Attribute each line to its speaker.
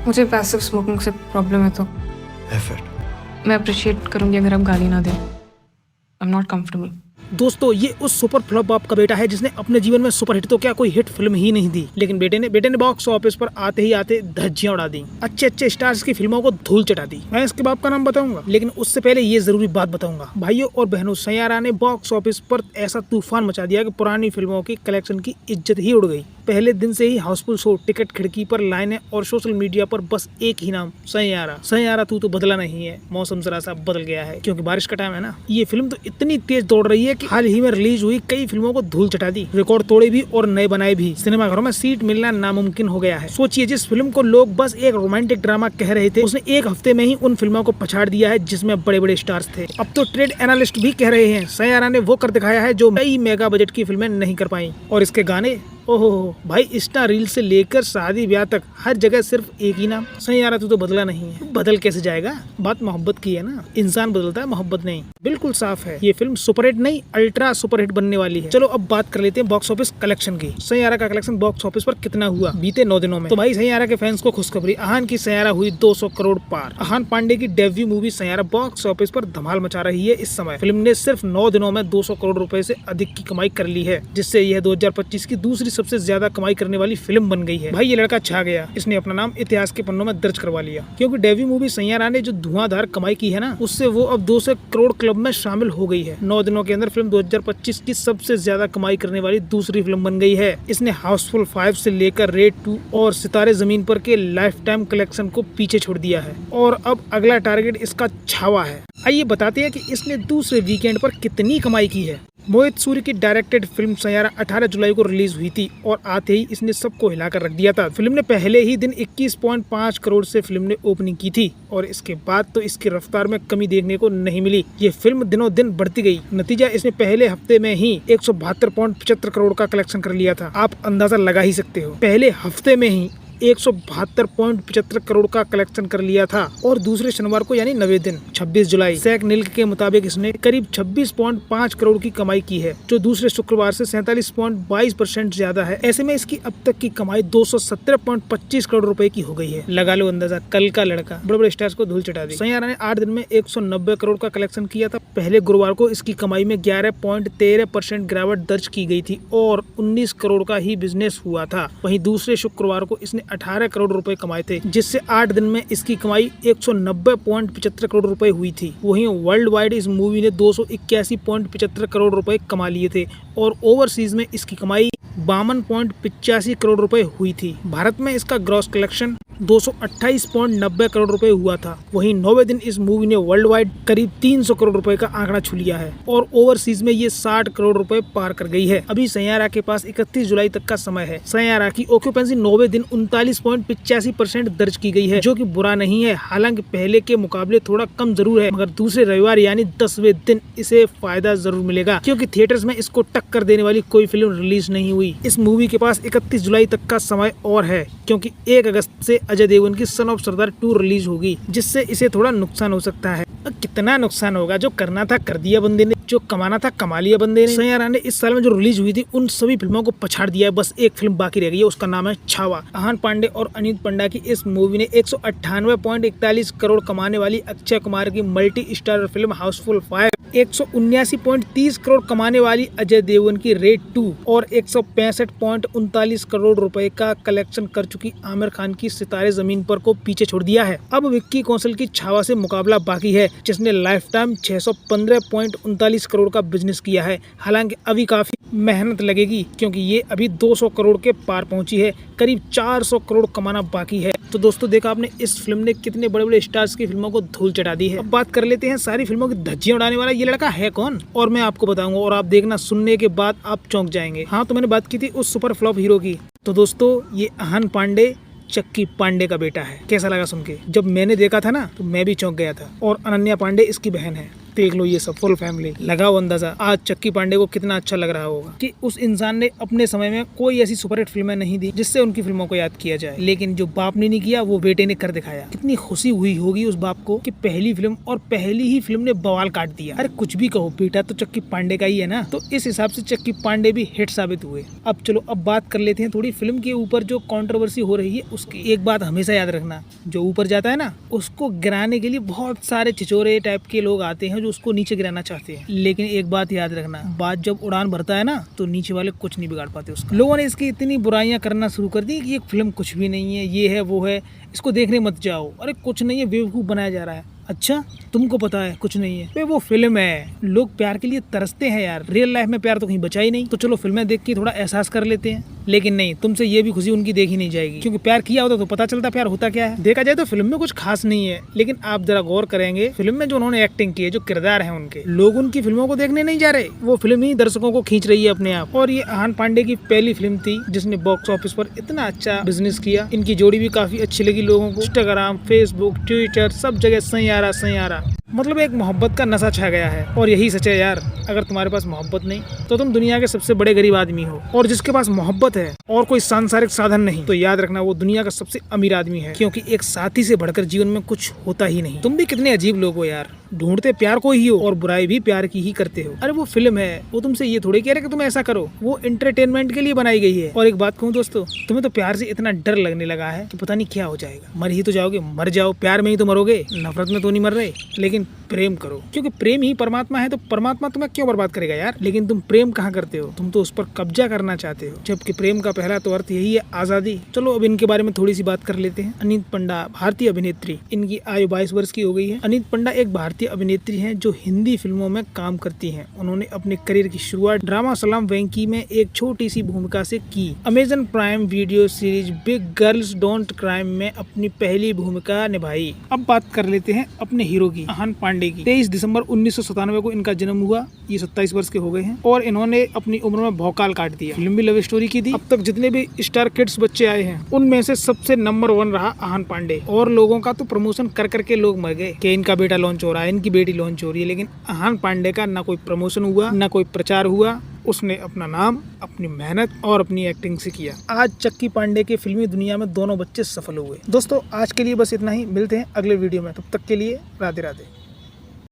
Speaker 1: मुझे passive smoking से problem है, तो
Speaker 2: एफर्ट।
Speaker 1: मैं अप्रिशिएट करूंगी अगर आप गाली ना दें। I am not comfortable.
Speaker 3: दोस्तों ये उस सुपर फ्लॉप बाप का बेटा है जिसने अपने जीवन में सुपर हिट तो क्या कोई हिट फिल्म ही नहीं दी, लेकिन बेटे ने बॉक्स ऑफिस पर आते धज्जियां उड़ा दी, अच्छे स्टार्स की फिल्मों को धूल चटा दी। मैं इसके बाप का नाम बताऊंगा, लेकिन उससे पहले ये जरूरी बात बताऊंगा। भाइयों और बहनों, सैयारा ने बॉक्स ऑफिस पर ऐसा तूफान मचा दिया कि पुरानी फिल्मों की कलेक्शन की इज्जत ही उड़ गई। पहले दिन से ही हाउसफुल शो, टिकट खिड़की पर लाइनें और सोशल मीडिया पर बस एक ही नाम, सैयारा तू तो बदला नहीं है। मौसम जरा सा बदल गया है क्योंकि बारिश का टाइम है ना। ये फिल्म तो इतनी तेज दौड़ रही है कि हाल ही में रिलीज हुई कई फिल्मों को धूल चटा दी, रिकॉर्ड तोड़े भी और नए बनाए भी। सिनेमाघरों में सीट मिलना नामुमकिन हो गया है। सोचिए, जिस फिल्म को लोग बस एक रोमांटिक ड्रामा कह रहे थे, उसने एक हफ्ते में ही उन फिल्मों को पछाड़ दिया है जिसमें बड़े बड़े स्टार्स थे। अब तो ट्रेड एनालिस्ट भी कह रहे हैं सैयारा ने वो कर दिखाया है जो कई मेगा बजट की फिल्में नहीं कर पाई। और इसके गाने, ओहो भाई, इंस्टा रील से लेकर शादी ब्याह तक हर जगह सिर्फ एक ही नाम, सैयारा तू तो बदला नहीं है। बदल कैसे जाएगा? बात मोहब्बत की है ना, इंसान बदलता है, मोहब्बत नहीं। बिल्कुल साफ है, ये फिल्म सुपरहिट नहीं अल्ट्रा सुपरहिट बनने वाली है। चलो अब बात कर लेते हैं बॉक्स ऑफिस कलेक्शन की। सैयारा का कलेक्शन बॉक्स ऑफिस पर कितना हुआ बीते 9 दिनों में? तो भाई सैयारा के फैंस को खुशखबरी, अहान की सैयारा हुई 200 करोड़ पार। अहान पांडे की debut movie Saiyaara box office पर धमाल मचा रही है इस समय। फिल्म ने सिर्फ 9 दिनों में 200 करोड़ रुपए से अधिक की कमाई कर ली है, जिससे यह 2025 की दूसरी सबसे ज्यादा कमाई करने वाली फिल्म बन गई है। भाई ये लड़का छा गया, इसने अपना नाम इतिहास के पन्नों में दर्ज करवा लिया, क्योंकि डेब्यू मूवी सैयारा ने जो धुआंधार कमाई की है ना, उससे वो अब 200 करोड़ क्लब में शामिल हो गई है। 9 दिनों के अंदर फिल्म 2025 की सबसे ज्यादा कमाई करने वाली दूसरी फिल्म बन गई है। इसने हाउसफुल 5 से लेकर रेड 2 और सितारे जमीन पर के लाइफ टाइम कलेक्शन को पीछे छोड़ दिया है, और अब अगला टारगेट इसका छावा है। आइए बताते हैं कि इसने दूसरे वीकेंड पर कितनी कमाई की है। मोहित सूरी की डायरेक्टेड फिल्म सैयारा 18 जुलाई को रिलीज हुई थी और आते ही इसने सबको हिलाकर रख दिया था। फिल्म ने पहले ही दिन 21.5 करोड़ से फिल्म ने ओपनिंग की थी, और इसके बाद तो इसकी रफ्तार में कमी देखने को नहीं मिली। ये फिल्म दिनों दिन बढ़ती गई। नतीजा, इसने पहले हफ्ते में ही 172.75 करोड़ का कलेक्शन कर लिया था। आप अंदाजा लगा ही सकते हो, पहले हफ्ते में ही 172.75 करोड़ का कलेक्शन कर लिया था। और दूसरे शनिवार को यानी 90 दिन 26 जुलाई सैक नील के मुताबिक इसने करीब 26.5 करोड़ की कमाई की है, जो दूसरे शुक्रवार से 47.22% ज्यादा है। ऐसे में इसकी अब तक की कमाई 217.25 करोड़ रुपए की हो गई है। लगा लो अंदाजा, कल का लड़का बड़े बड़े स्टार्स को धूल चटा दी। सैयारा ने 8 दिन में 190 करोड़ का कलेक्शन किया था। पहले गुरुवार को इसकी कमाई में 11.13% गिरावट दर्ज की गई थी और 19 करोड़ का ही बिजनेस हुआ था। वहीं दूसरे शुक्रवार को इसने 18 करोड़ रुपए कमाए थे, जिससे 8 दिन में इसकी कमाई 190.75 करोड़ रुपए हुई थी। वहीं वर्ल्ड वाइड इस मूवी ने 281.75 करोड़ रुपए कमा लिए थे, और ओवरसीज में इसकी कमाई 52.85 करोड़ रुपए हुई थी। भारत में इसका ग्रॉस कलेक्शन 228.90 करोड़ रुपए हुआ था। वहीं 9वें दिन इस मूवी ने वर्ल्ड वाइड करीब 300 करोड़ रुपए का आंकड़ा छू लिया है, और ओवरसीज में ये 60 करोड़ रुपए पार कर गई है। अभी सैयारा के पास 31 जुलाई तक का समय है। सैयारा की ऑक्यूपेंसी 9वें दिन 39.85% दर्ज की गई है, जो कि बुरा नहीं है। हालांकि पहले के मुकाबले थोड़ा कम जरूर है, मगर दूसरे रविवार यानी 10वें दिन इसे फायदा जरूर मिलेगा, क्योंकि थिएटर्स में इसको टक्कर देने वाली कोई फिल्म रिलीज नहीं हुई। इस मूवी के पास 31 जुलाई तक का समय और है, क्योंकि 1 अगस्त से अजय देवगन की सन ऑफ सरदार 2 रिलीज होगी, जिससे इसे थोड़ा नुकसान हो सकता है। कितना नुकसान होगा? जो करना था कर दिया बंदे ने, जो कमाना था कमा लिया बंदे ने। सैयारा ने इस साल में जो रिलीज हुई थी उन सभी फिल्मों को पछाड़ दिया है। बस एक फिल्म बाकी रह गई है, उसका नाम है छावा। अहान पांडे और अनीत पंडा की इस मूवी ने 198.41 करोड़ कमाने वाली अक्षय कुमार की multi star film Housefull 5, 179.30 crore कमाने वाली अजय देवगन की रेड 2 और 165.39 करोड़ रुपए का कलेक्शन कर चुकी आमिर खान की सितारे जमीन पर को पीछे छोड़ दिया है। अब विक्की कौशल की छावा से मुकाबला बाकी है, जिसने लाइफ टाइम 615.39 करोड़ का बिजनेस किया है। हालांकि अभी काफी मेहनत लगेगी, क्योंकि ये अभी 200 करोड़ के पार पहुंची है। करीब 400 करोड़ कमाना बाकी है। तो दोस्तों, देखा आपने इस फिल्म ने कितने बड़े बड़े स्टार्स की फिल्मों को धूल चटा दी है। अब बात कर लेते हैं सारी फिल्मों की धज्जियां उड़ाने वाला ये लड़का है कौन, और मैं आपको बताऊंगा, और आप देखना, सुनने के बाद आप चौंक जाएंगे। हाँ, तो मैंने बात की थी उस सुपर फ्लॉप हीरो की। तो दोस्तों, ये अहान पांडे चक्की पांडे का बेटा है। कैसा लगा सुन के? जब मैंने देखा था ना, तो मैं भी चौंक गया था। और अनन्या पांडे इसकी बहन है। देख लो ये सब फुल फैमिली, लगाओ अंदाजा आज चक्की पांडे को कितना अच्छा लग रहा होगा कि उस इंसान ने अपने समय में कोई ऐसी सुपरहिट फिल्में नहीं दी जिससे उनकी फिल्मों को याद किया जाए, लेकिन जो बाप ने नहीं किया वो बेटे ने कर दिखाया। कितनी खुशी हुई होगी उस बाप को कि पहली फिल्म और पहली ही फिल्म ने बवाल काट दिया। अरे कुछ भी कहो, बेटा तो चक्की पांडे का ही है ना, तो इस हिसाब से चक्की पांडे भी हिट साबित हुए। अब चलो अब बात कर लेते हैं थोड़ी फिल्म के ऊपर जो कंट्रोवर्सी हो रही है उसकी। एक बात हमेशा याद रखना, जो ऊपर जाता है ना उसको गिराने के लिए बहुत सारे छिछोरे टाइप के लोग आते हैं जो उसको नीचे गिराना चाहते हैं, लेकिन एक बात याद रखना, बात जब उड़ान भरता है ना तो नीचे वाले कुछ नहीं बिगाड़ पाते उसका। लोगों ने इसकी इतनी बुराइयां करना शुरू कर दी कि ये फिल्म कुछ भी नहीं है, ये है वो है, इसको देखने मत जाओ। अरे कुछ नहीं है, बेवकूफ बनाया जा रहा है। अच्छा तुमको पता है कुछ नहीं है, वे वो फिल्म है। लोग प्यार के लिए तरसते हैं यार, रियल लाइफ में प्यार तो कहीं बचा ही नहीं। तो चलो फिल्में देख के थोड़ा एहसास कर लेते हैं, लेकिन नहीं, तुमसे ये भी खुशी उनकी देखी नहीं जाएगी, क्योंकि प्यार किया होता तो पता चलता प्यार होता क्या है। देखा जाए तो फिल्म में कुछ खास नहीं है, लेकिन आप जरा गौर करेंगे फिल्म में जो उन्होंने एक्टिंग की है, जो किरदार है उनके, लोग उनकी फिल्मों को देखने नहीं जा रहे, वो फिल्म ही दर्शकों को खींच रही है अपने आप। और ये आहान पांडे की पहली फिल्म थी जिसने बॉक्स ऑफिस पर इतना अच्छा बिजनेस किया। इनकी जोड़ी भी काफी अच्छी लगी लोगों को। इंस्टाग्राम, फेसबुक, ट्विटर सब जगह सैयारा सैयारा, मतलब एक मोहब्बत का नशा छा गया है। और यही सच है यार, अगर तुम्हारे पास मोहब्बत नहीं तो तुम दुनिया के सबसे बड़े गरीब आदमी हो, और जिसके पास मोहब्बत है और कोई सांसारिक साधन नहीं तो याद रखना वो दुनिया का सबसे अमीर आदमी है, क्योंकि एक साथी से बढ़कर जीवन में कुछ होता ही नहीं। तुम भी कितने अजीब लोग हो यार, ढूंढते प्यार को ही हो और बुराई भी प्यार की ही करते हो। अरे वो फिल्म है, वो तुमसे ये थोड़ी कह रहे कि तुम ऐसा करो, वो एंटरटेनमेंट के लिए बनाई गई है। और एक बात कहूँ दोस्तों, तुम्हें तो प्यार से इतना डर लगने लगा है कि पता नहीं क्या हो जाएगा। मर ही तो जाओगे, मर जाओ, प्यार में ही तो मरोगे, नफरत में तो नहीं मर रहे। लेकिन प्रेम करो, क्योंकि प्रेम ही परमात्मा है, तो परमात्मा तुम्हें क्यों बर्बाद करेगा यार। लेकिन तुम प्रेम कहाँ करते हो, तुम तो उस पर कब्जा करना चाहते हो, जबकि प्रेम का पहला तो अर्थ यही है आजादी। चलो अब इनके बारे में थोड़ी सी बात कर लेते हैं। अनीत पंडा भारतीय अभिनेत्री, इनकी आयु 22 वर्ष की हो गई है। अनीत पंडा एक भारतीय अभिनेत्री है जो हिंदी फिल्मों में काम करती हैं। उन्होंने अपने करियर की शुरुआत ड्रामा सलाम वेंकी में एक छोटी सी भूमिका से की। Amazon prime video series big girls don't crime में अपनी पहली भूमिका निभाई। अब बात कर लेते हैं अपने हीरो की, आहान पांडे की। 23 दिसंबर 1997 को इनका जन्म हुआ। ये 27 वर्ष के हो गए हैं और इन्होंने अपनी उम्र में भौकाल काट दिया। फिल्म भी लव स्टोरी की थी। अब तक जितने भी स्टार किड्स बच्चे आए हैं उनमें से सबसे नंबर 1 रहा आहान पांडे। और लोगों का तो प्रमोशन कर करके लोग मर गए कि इनका बेटा लॉन्च हो रहा है, इनकी बेटी लॉन्च हो रही है, लेकिन आहान पांडे का ना कोई प्रमोशन हुआ, ना कोई प्रचार हुआ। उसने अपना नाम, अपनी मेहनत और अपनी एक्टिंग से किया। आज चक्की पांडे के फिल्मी दुनिया में दोनों बच्चे सफल हुए। दोस्तों आज के लिए बस इतना ही, मिलते हैं अगले वीडियो में, तब तक के लिए राधे राधे।